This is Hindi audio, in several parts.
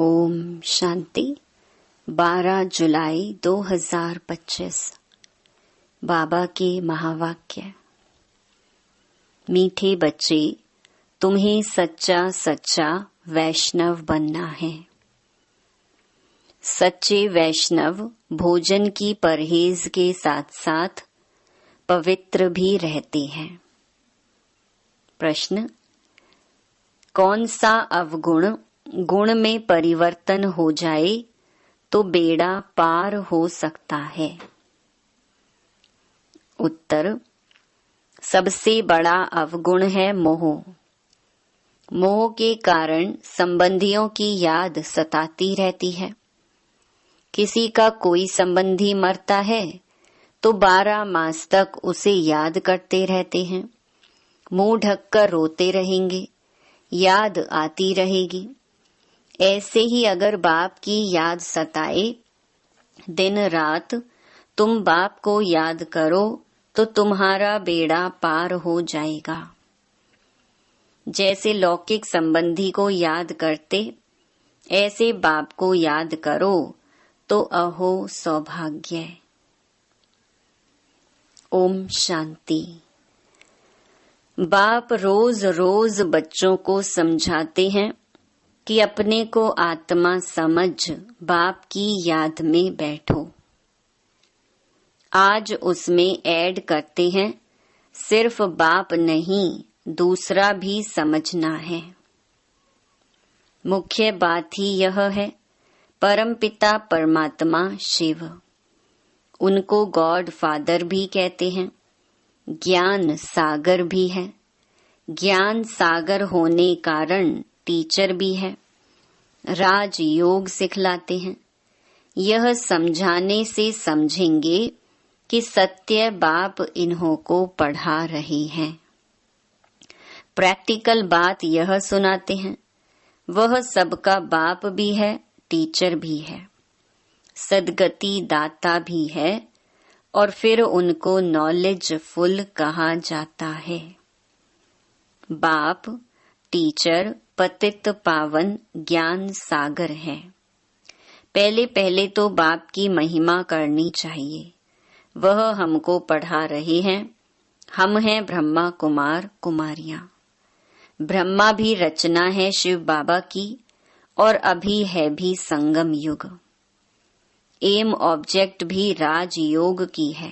ओम शांति। 12 जुलाई 2025। बाबा के महावाक्य। मीठे बच्चे, तुम्हें सच्चा सच्चा वैष्णव बनना है। सच्चे वैष्णव भोजन की परहेज के साथ साथ पवित्र भी रहते हैं। प्रश्न: कौन सा अवगुण गुण में परिवर्तन हो जाए तो बेड़ा पार हो सकता है? उत्तर: सबसे बड़ा अवगुण है मोह। मोह के कारण संबंधियों की याद सताती रहती है। किसी का कोई संबंधी मरता है तो 12 मास तक उसे याद करते रहते हैं। मुंह ढककर रोते रहेंगे, याद आती रहेगी। ऐसे ही अगर बाप की याद सताए, दिन रात तुम बाप को याद करो तो तुम्हारा बेड़ा पार हो जाएगा। जैसे लौकिक संबंधी को याद करते, ऐसे बाप को याद करो तो अहो सौभाग्य। ओम शांति। बाप रोज रोज बच्चों को समझाते हैं कि अपने को आत्मा समझ बाप की याद में बैठो। आज उसमें ऐड करते हैं, सिर्फ बाप नहीं दूसरा भी समझना है। मुख्य बात ही यह है, परमपिता परमात्मा शिव, उनको गॉड फादर भी कहते हैं, ज्ञान सागर भी है। ज्ञान सागर होने कारण टीचर भी है, राज योग सिखलाते हैं। यह समझाने से समझेंगे कि सत्य बाप इन्हों को पढ़ा रहे हैं। प्रैक्टिकल बात यह सुनाते हैं, वह सबका बाप भी है, टीचर भी है, सद्गति दाता भी है, और फिर उनको नॉलेज फुल कहा जाता है। बाप टीचर पतित पावन ज्ञान सागर है। पहले पहले तो बाप की महिमा करनी चाहिए। वह हमको पढ़ा रहे हैं। हम हैं ब्रह्मा कुमार कुमारियां। ब्रह्मा भी रचना है शिव बाबा की, और अभी है भी संगम युग। एम ऑब्जेक्ट भी राजयोग की है।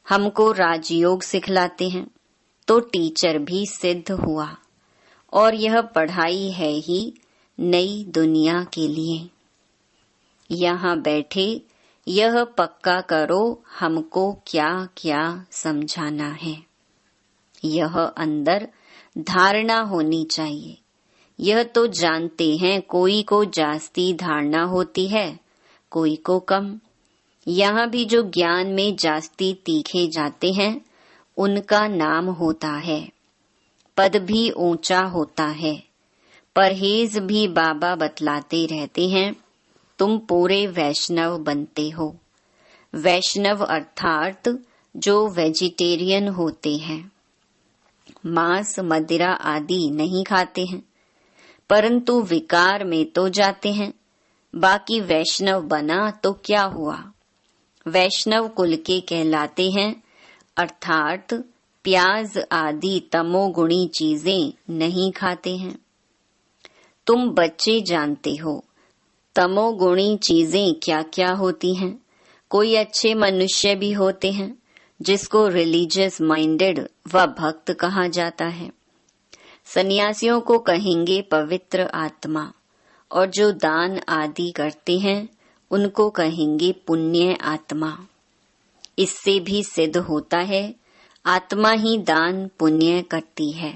हमको राजयोग सिखलाते हैं तो टीचर भी सिद्ध हुआ, और यह पढ़ाई है ही नई दुनिया के लिए। यहाँ बैठे यह पक्का करो हमको क्या क्या समझाना है। यह अंदर धारणा होनी चाहिए। यह तो जानते हैं, कोई को जास्ती धारणा होती है, कोई को कम। यहाँ भी जो ज्ञान में जास्ती तीखे जाते हैं, उनका नाम होता है, पद भी ऊंचा होता है। परहेज भी बाबा बतलाते रहते हैं, तुम पूरे वैष्णव बनते हो। वैष्णव अर्थात जो वेजिटेरियन होते हैं, मांस मदिरा आदि नहीं खाते हैं, परंतु विकार में तो जाते हैं। बाकी वैष्णव बना तो क्या हुआ? वैष्णव कुल के कहलाते हैं, अर्थात प्याज आदि तमोगुणी चीजें नहीं खाते हैं। तुम बच्चे जानते हो तमोगुणी चीजें क्या क्या होती हैं। कोई अच्छे मनुष्य भी होते हैं जिसको रिलीजियस माइंडेड व भक्त कहा जाता है। सन्यासियों को कहेंगे पवित्र आत्मा, और जो दान आदि करते हैं उनको कहेंगे पुण्य आत्मा। इससे भी सिद्ध होता है आत्मा ही दान पुण्य करती है,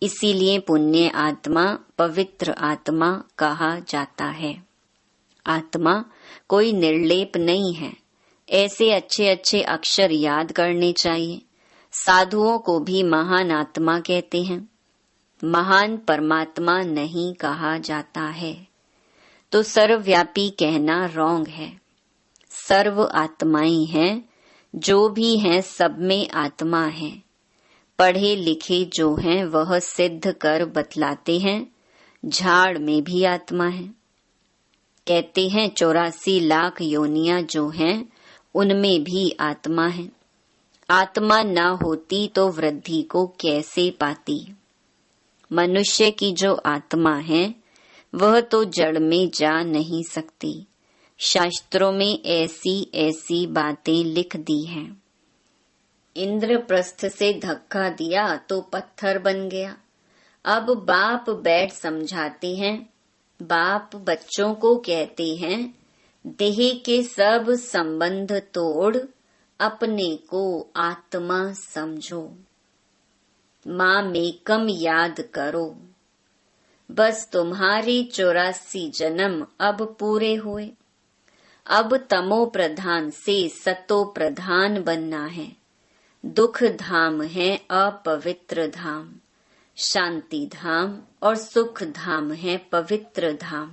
इसीलिए पुण्य आत्मा पवित्र आत्मा कहा जाता है। आत्मा कोई निर्लेप नहीं है। ऐसे अच्छे अच्छे अक्षर याद करने चाहिए। साधुओं को भी महान आत्मा कहते हैं, महान परमात्मा नहीं कहा जाता है। तो सर्वव्यापी कहना रॉन्ग है। सर्व आत्माएं हैं, जो भी हैं सब में आत्मा है। पढ़े लिखे जो हैं वह सिद्ध कर बतलाते हैं, झाड़ में भी आत्मा है। कहते हैं 84 लाख योनियां जो हैं उनमें भी आत्मा है। आत्मा न होती तो वृद्धि को कैसे पाती। मनुष्य की जो आत्मा है वह तो जड़ में जा नहीं सकती। शास्त्रों में ऐसी ऐसी बातें लिख दी हैं। इंद्रप्रस्थ से धक्का दिया तो पत्थर बन गया। अब बाप बैठ समझाते हैं। बाप बच्चों को कहते हैं, देह के सब संबंध तोड़ अपने को आत्मा समझो। माँ मेकम याद करो। बस तुम्हारे 84 जन्म अब पूरे हुए। अब तमो प्रधान से सतो प्रधान बनना है। दुख धाम है अपवित्र धाम, शांति धाम और सुख धाम है पवित्र धाम।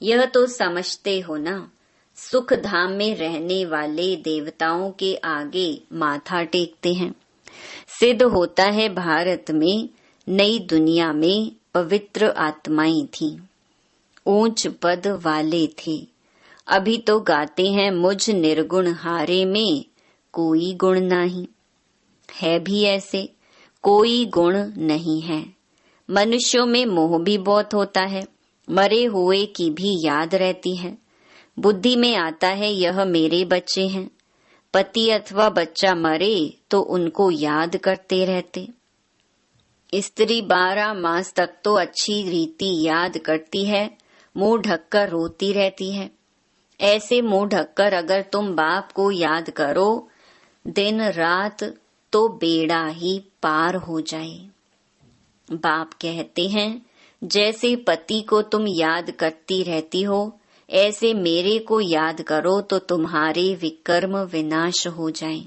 यह तो समझते हो ना। सुख धाम में रहने वाले देवताओं के आगे माथा टेकते हैं। सिद्ध होता है भारत में नई दुनिया में पवित्र आत्माएं थीं, ऊंच पद वाले थे। अभी तो गाते हैं मुझ निर्गुण हारे में कोई गुण नहीं। है भी ऐसे, कोई गुण नहीं है। मनुष्यों में मोह भी बहुत होता है। मरे हुए की भी याद रहती है। बुद्धि में आता है यह मेरे बच्चे हैं। पति अथवा बच्चा मरे तो उनको याद करते रहते। स्त्री 12 मास तक तो अच्छी रीति याद करती है, मुंह ढककर रोती रहती है। ऐसे मुंह ढककर अगर तुम बाप को याद करो दिन रात तो बेड़ा ही पार हो जाए। बाप कहते हैं, जैसे पति को तुम याद करती रहती हो, ऐसे मेरे को याद करो तो तुम्हारे विकर्म विनाश हो जाएं।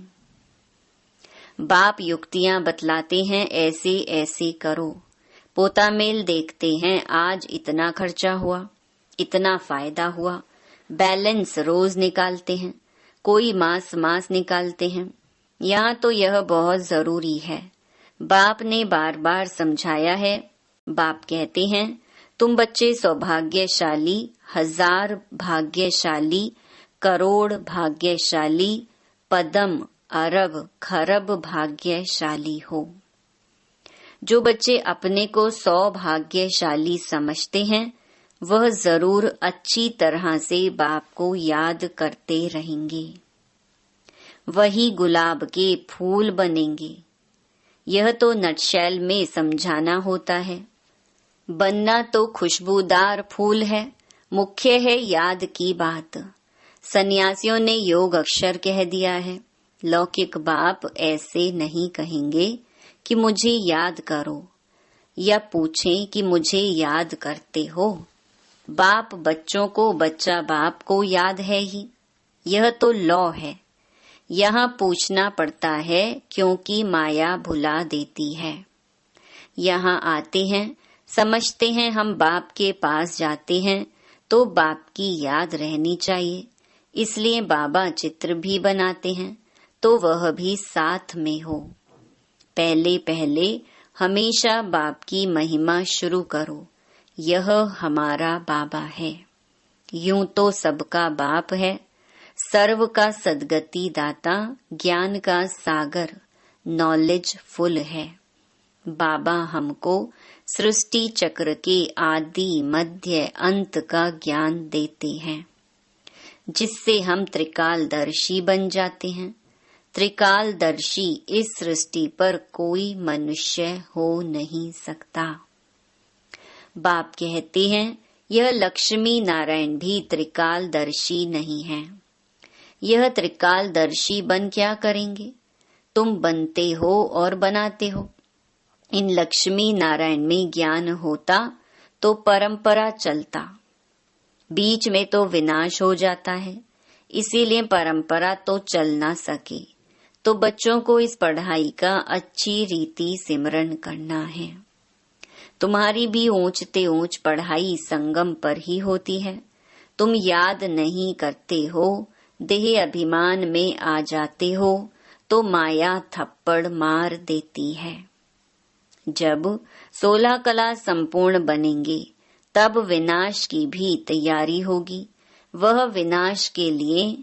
बाप युक्तियां बतलाते हैं, ऐसे ऐसे करो। पोता मेल देखते हैं, आज इतना खर्चा हुआ, इतना फायदा हुआ। बैलेंस रोज निकालते हैं, कोई मास मास निकालते हैं। यहाँ तो यह बहुत जरूरी है। बाप ने बार बार समझाया है। बाप कहते हैं, तुम बच्चे सौभाग्यशाली, 1000 भाग्यशाली, करोड़ भाग्यशाली, पदम अरब खरब भाग्यशाली हो। जो बच्चे अपने को सौभाग्यशाली समझते हैं वह जरूर अच्छी तरह से बाप को याद करते रहेंगे। वही गुलाब के फूल बनेंगे। यह तो नटशैल में समझाना होता है। बनना तो खुशबूदार फूल है, मुख्य है याद की बात। सन्यासियों ने योग अक्षर कह दिया है। लौकिक बाप ऐसे नहीं कहेंगे कि मुझे याद करो, या पूछें कि मुझे याद करते हो। बाप बच्चों को, बच्चा बाप को याद है ही। यह तो लॉ है। यहाँ पूछना पड़ता है क्योंकि माया भुला देती है। यहाँ आते हैं, समझते हैं हम बाप के पास जाते हैं तो बाप की याद रहनी चाहिए। इसलिए बाबा चित्र भी बनाते हैं तो वह भी साथ में हो। पहले पहले हमेशा बाप की महिमा शुरू करो। यह हमारा बाबा है। यूं तो सबका बाप है, सर्व का सद्गति दाता, ज्ञान का सागर, नॉलेज फुल है। बाबा हमको सृष्टि चक्र के आदि मध्य अंत का ज्ञान देते हैं, जिससे हम त्रिकालदर्शी बन जाते हैं। त्रिकालदर्शी इस सृष्टि पर कोई मनुष्य हो नहीं सकता। बाप कहते हैं, यह लक्ष्मी नारायण भी त्रिकालदर्शी नहीं है। यह त्रिकालदर्शी बन क्या करेंगे? तुम बनते हो और बनाते हो। इन लक्ष्मी नारायण में ज्ञान होता तो परंपरा चलता, बीच में तो विनाश हो जाता है। इसीलिए परंपरा तो चल ना सके। तो बच्चों को इस पढ़ाई का अच्छी रीति सिमरन करना है। तुम्हारी भी ऊंचते ऊंच पढ़ाई संगम पर ही होती है। तुम याद नहीं करते हो, देह अभिमान में आ जाते हो तो माया थप्पड़ मार देती है। जब 16 कला संपूर्ण बनेंगे तब विनाश की भी तैयारी होगी। वह विनाश के लिए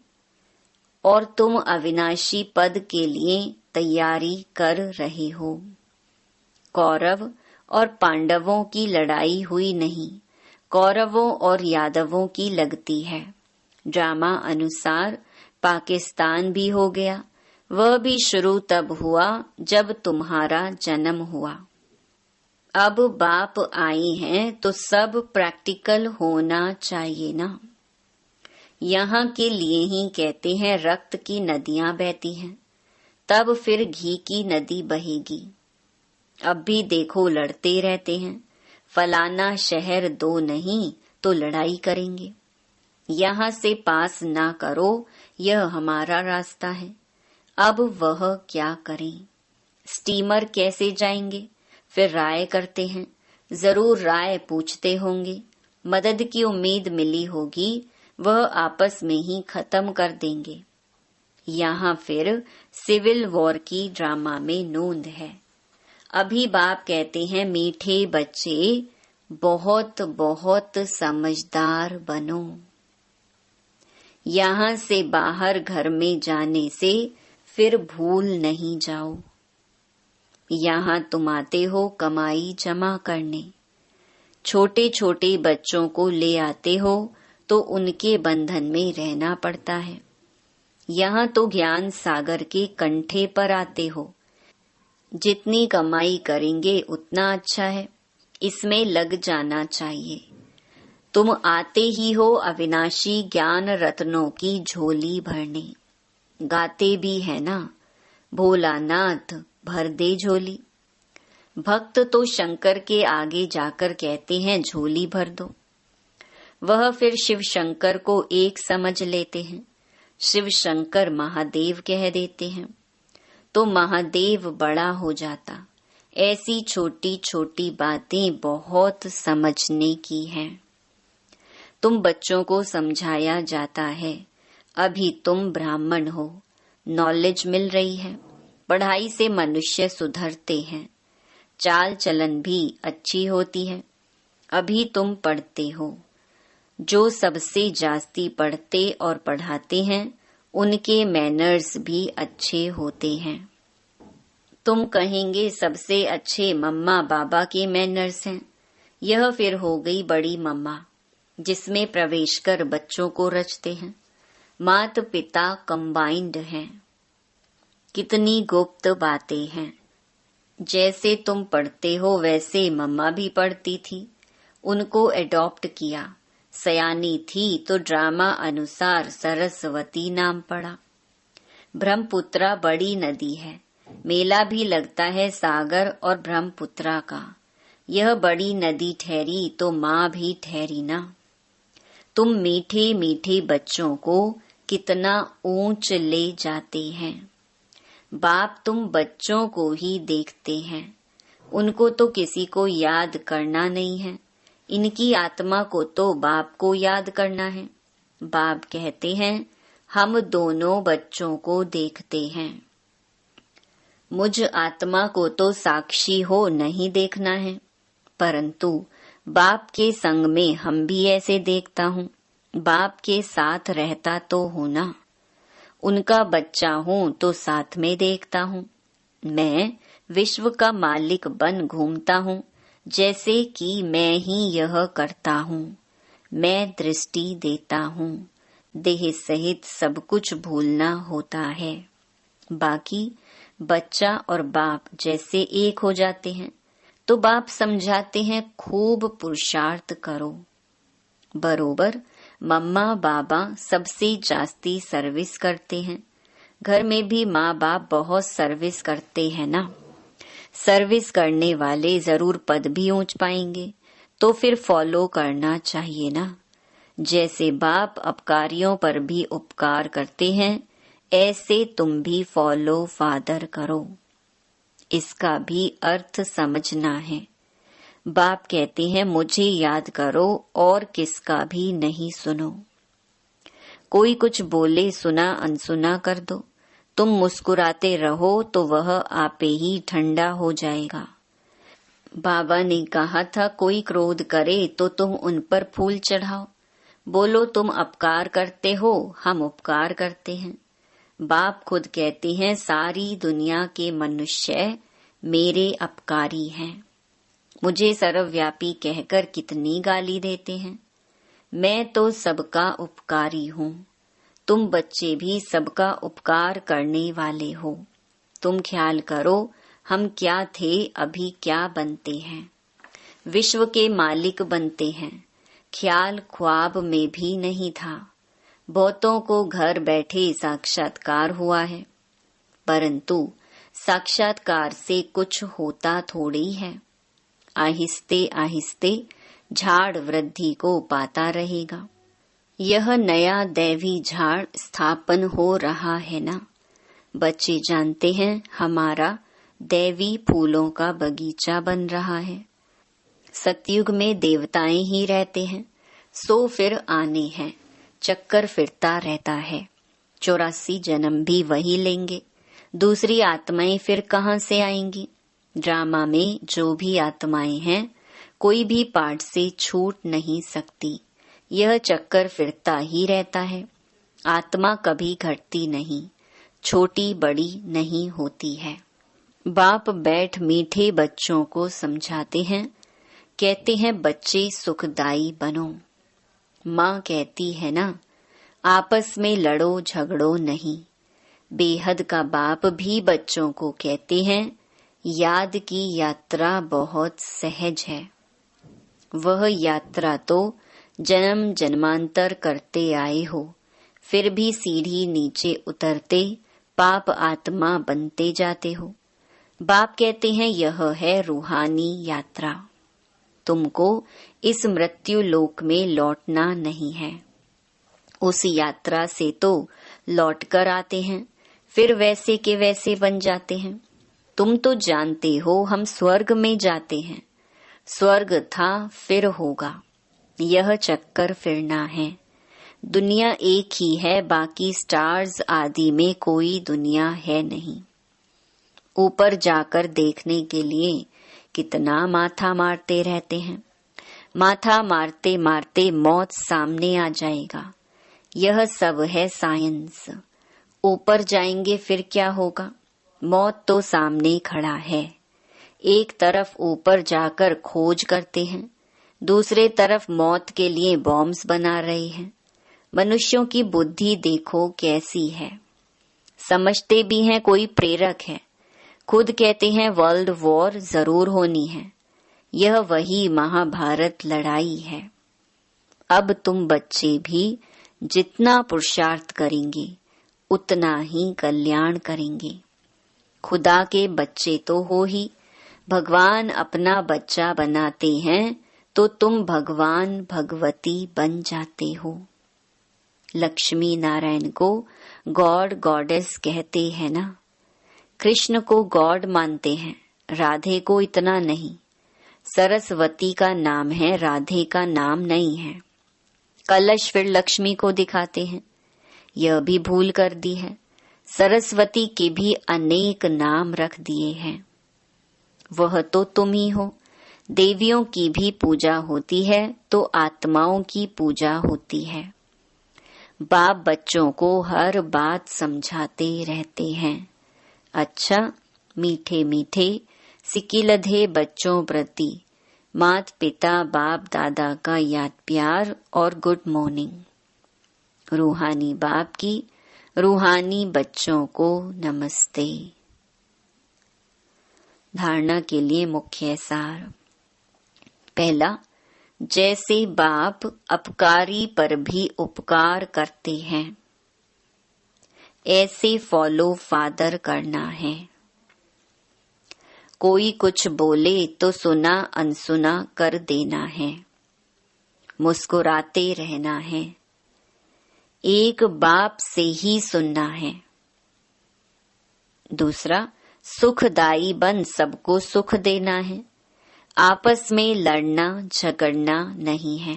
और तुम अविनाशी पद के लिए तैयारी कर रहे हो। कौरव और पांडवों की लड़ाई हुई नहीं, कौरवों और यादवों की लगती है। ड्रामा अनुसार पाकिस्तान भी हो गया। वह भी शुरू तब हुआ जब तुम्हारा जन्म हुआ। अब बाप आए हैं तो सब प्रैक्टिकल होना चाहिए ना। यहाँ के लिए ही कहते हैं रक्त की नदियां बहती हैं, तब फिर घी की नदी बहेगी। अब भी देखो लड़ते रहते हैं, फलाना शहर दो नहीं तो लड़ाई करेंगे। यहाँ से पास ना करो, यह हमारा रास्ता है। अब वह क्या करें? स्टीमर कैसे जाएंगे? फिर राय करते हैं, जरूर राय पूछते होंगे। मदद की उम्मीद मिली होगी, वह आपस में ही खत्म कर देंगे। यहाँ फिर सिविल वॉर की ड्रामा में नोंद है। अभी बाप कहते हैं मीठे बच्चे बहुत बहुत समझदार बनो। यहाँ से बाहर घर में जाने से फिर भूल नहीं जाओ। यहाँ तुम आते हो कमाई जमा करने, छोटे छोटे बच्चों को ले आते हो तो उनके बंधन में रहना पड़ता है। यहाँ तो ज्ञान सागर के कंठे पर आते हो। जितनी कमाई करेंगे उतना अच्छा है, इसमें लग जाना चाहिए। तुम आते ही हो अविनाशी ज्ञान रत्नों की झोली भरने। गाते भी है ना, भोलानाथ भर दे झोली। भक्त तो शंकर के आगे जाकर कहते हैं झोली भर दो। वह फिर शिव शंकर को एक समझ लेते हैं। शिव शंकर महादेव कह देते हैं तो महादेव बड़ा हो जाता। ऐसी छोटी छोटी बातें बहुत समझने की हैं। तुम बच्चों को समझाया जाता है, अभी तुम ब्राह्मण हो, नॉलेज मिल रही है। पढ़ाई से मनुष्य सुधरते हैं, चाल चलन भी अच्छी होती है। अभी तुम पढ़ते हो। जो सबसे जास्ती पढ़ते और पढ़ाते हैं उनके मैनर्स भी अच्छे होते हैं। तुम कहेंगे सबसे अच्छे मम्मा बाबा के मैनर्स हैं। यह फिर हो गई बड़ी मम्मा, जिसमें प्रवेश कर बच्चों को रचते हैं। मात पिता कंबाइंड हैं। कितनी गुप्त बातें हैं। जैसे तुम पढ़ते हो वैसे मम्मा भी पढ़ती थी, उनको एडॉप्ट किया। सयानी थी तो ड्रामा अनुसार सरस्वती नाम पड़ा। ब्रह्मपुत्रा बड़ी नदी है, मेला भी लगता है सागर और ब्रह्मपुत्रा का। यह बड़ी नदी ठहरी तो माँ भी ठहरी ना। तुम मीठे मीठे बच्चों को कितना ऊंच ले जाते हैं। बाप तुम बच्चों को ही देखते हैं, उनको तो किसी को याद करना नहीं है। इनकी आत्मा को तो बाप को याद करना है। बाप कहते हैं हम दोनों बच्चों को देखते हैं। मुझ आत्मा को तो साक्षी हो नहीं देखना है, परंतु बाप के संग में हम भी ऐसे देखता हूँ। बाप के साथ रहता तो हूँ ना, उनका बच्चा हूँ तो साथ में देखता हूँ। मैं विश्व का मालिक बन घूमता हूँ, जैसे कि मैं ही यह करता हूँ। मैं दृष्टि देता हूँ। देह सहित सब कुछ भूलना होता है। बाकी बच्चा और बाप जैसे एक हो जाते हैं तो बाप समझाते हैं खूब पुरुषार्थ करो। बरोबर मम्मा बाबा सबसे जास्ती सर्विस करते हैं। घर में भी माँ बाप बहुत सर्विस करते हैं ना। सर्विस करने वाले जरूर पद भी ऊंच पाएंगे, तो फिर फॉलो करना चाहिए ना। जैसे बाप अपकारियों पर भी उपकार करते हैं, ऐसे तुम भी फॉलो फादर करो। इसका भी अर्थ समझना है। बाप कहते हैं मुझे याद करो और किसका भी नहीं सुनो। कोई कुछ बोले सुना अनसुना कर दो। तुम मुस्कुराते रहो तो वह आपे ही ठंडा हो जाएगा। बाबा ने कहा था कोई क्रोध करे तो तुम उन पर फूल चढ़ाओ। बोलो तुम अपकार करते हो, हम उपकार करते हैं। बाप खुद कहते हैं सारी दुनिया के मनुष्य मेरे अपकारी हैं। मुझे सर्वव्यापी कहकर कितनी गाली देते हैं। मैं तो सबका उपकारी हूँ। तुम बच्चे भी सबका उपकार करने वाले हो। तुम ख्याल करो हम क्या थे, अभी क्या बनते हैं। विश्व के मालिक बनते हैं। ख्याल ख्वाब में भी नहीं था। बहुतों को घर बैठे साक्षात्कार हुआ है, परंतु साक्षात्कार से कुछ होता थोड़ी है। आहिस्ते आहिस्ते झाड़ वृद्धि को पाता रहेगा। यह नया दैवी झाड़ स्थापन हो रहा है ना। बच्चे जानते हैं हमारा दैवी फूलों का बगीचा बन रहा है। सतयुग में देवताएं ही रहते हैं, सो फिर आने हैं। चक्कर फिरता रहता है। 84 जन्म भी वही लेंगे। दूसरी आत्माएं फिर कहाँ से आएंगी। ड्रामा में जो भी आत्माएं हैं, कोई भी पार्ट से छूट नहीं सकती। यह चक्कर फिरता ही रहता है। आत्मा कभी घटती नहीं, छोटी बड़ी नहीं होती है। बाप बैठ मीठे बच्चों को समझाते हैं। कहते हैं बच्चे सुखदाई बनो। माँ कहती है ना, आपस में लड़ो झगड़ो नहीं। बेहद का बाप भी बच्चों को कहते हैं याद की यात्रा बहुत सहज है। वह यात्रा तो जन्म जन्मांतर करते आए हो, फिर भी सीढ़ी नीचे उतरते पाप आत्मा बनते जाते हो। बाप कहते हैं यह है रूहानी यात्रा। तुमको इस मृत्यु लोक में लौटना नहीं है। उस यात्रा से तो लौट कर आते हैं, फिर वैसे के वैसे बन जाते हैं। तुम तो जानते हो हम स्वर्ग में जाते हैं। स्वर्ग था फिर होगा। यह चक्कर फिरना है। दुनिया एक ही है, बाकी स्टार्स आदि में कोई दुनिया है नहीं। ऊपर जाकर देखने के लिए कितना माथा मारते रहते हैं। माथा मारते मारते मौत सामने आ जाएगा। यह सब है साइंस। ऊपर जाएंगे फिर क्या होगा। मौत तो सामने खड़ा है। एक तरफ ऊपर जाकर खोज करते हैं, दूसरे तरफ मौत के लिए बॉम्ब्स बना रहे हैं। मनुष्यों की बुद्धि देखो कैसी है। समझते भी हैं कोई प्रेरक है। खुद कहते हैं वर्ल्ड वॉर जरूर होनी है। यह वही महाभारत लड़ाई है। अब तुम बच्चे भी जितना पुरुषार्थ करेंगे उतना ही कल्याण करेंगे। खुदा के बच्चे तो हो ही। भगवान अपना बच्चा बनाते हैं तो तुम भगवान भगवती बन जाते हो। लक्ष्मी नारायण को गॉड गॉडेस कहते हैं ना। कृष्ण को गॉड मानते हैं, राधे को इतना नहीं। सरस्वती का नाम है, राधे का नाम नहीं है। कलश फिर लक्ष्मी को दिखाते हैं, यह भी भूल कर दी है। सरस्वती के भी अनेक नाम रख दिए हैं। वह तो तुम ही हो। देवियों की भी पूजा होती है तो आत्माओं की पूजा होती है। बाप बच्चों को हर बात समझाते रहते हैं। अच्छा, मीठे मीठे सिकिलधे बच्चों प्रति मात पिता बाप दादा का याद प्यार और गुड मॉर्निंग। रूहानी बाप की रूहानी बच्चों को नमस्ते। धारणा के लिए मुख्य सार। पहला, जैसे बाप अपकारी पर भी उपकार करते हैं, ऐसे फॉलो फादर करना है। कोई कुछ बोले तो सुना अनसुना कर देना है। मुस्कुराते रहना है। एक बाप से ही सुनना है। दूसरा, सुखदाई बन सबको सुख देना है। आपस में लड़ना झगड़ना नहीं है।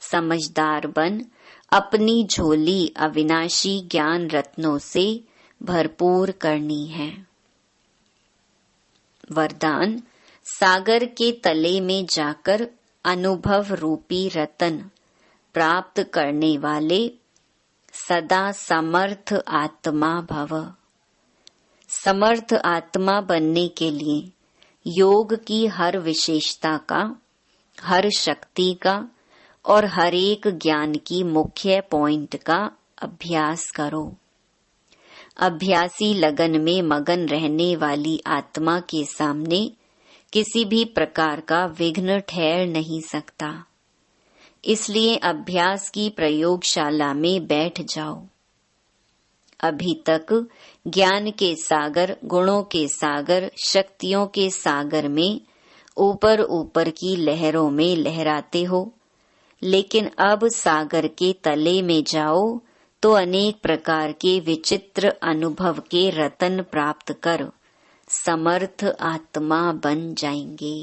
समझदार बन अपनी झोली अविनाशी ज्ञान रत्नों से भरपूर करनी है। वरदान, सागर के तले में जाकर अनुभव रूपी रतन प्राप्त करने वाले सदा समर्थ आत्मा भव। समर्थ आत्मा बनने के लिए योग की हर विशेषता का, हर शक्ति का और हर एक ज्ञान की मुख्य पॉइंट का अभ्यास करो। अभ्यासी लगन में मगन रहने वाली आत्मा के सामने किसी भी प्रकार का विघ्न ठहर नहीं सकता। इसलिए अभ्यास की प्रयोगशाला में बैठ जाओ। अभी तक ज्ञान के सागर, गुणों के सागर, शक्तियों के सागर में ऊपर ऊपर की लहरों में लहराते हो, लेकिन अब सागर के तले में जाओ तो अनेक प्रकार के विचित्र अनुभव के रतन प्राप्त कर समर्थ आत्मा बन जाएंगे।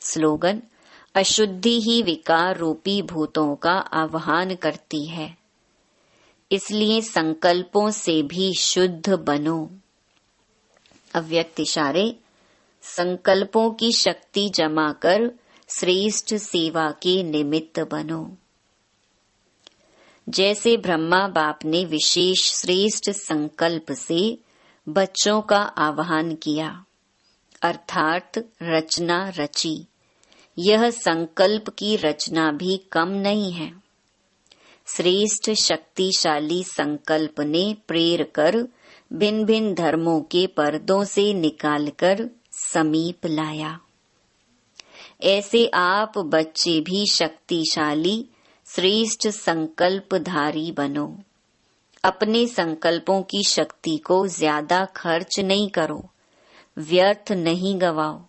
स्लोगन: अशुद्धि ही विकार रूपी भूतों का आह्वान करती है, इसलिए संकल्पों से भी शुद्ध बनो। अव्यक्त इशारे: संकल्पों की शक्ति जमा कर श्रेष्ठ सेवा के निमित्त बनो। जैसे ब्रह्मा बाप ने विशेष श्रेष्ठ संकल्प से बच्चों का आह्वान किया, अर्थात रचना रची, यह संकल्प की रचना भी कम नहीं है। श्रेष्ठ शक्तिशाली संकल्प ने प्रेर कर भिन्न भिन्न धर्मों के पर्दों से निकालकर समीप लाया। ऐसे आप बच्चे भी शक्तिशाली श्रेष्ठ संकल्पधारी बनो। अपने संकल्पों की शक्ति को ज्यादा खर्च नहीं करो, व्यर्थ नहीं गवाओ,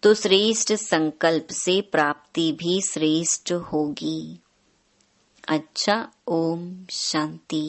तो श्रेष्ठ संकल्प से प्राप्ति भी श्रेष्ठ होगी। अच्छा, ओम शांति।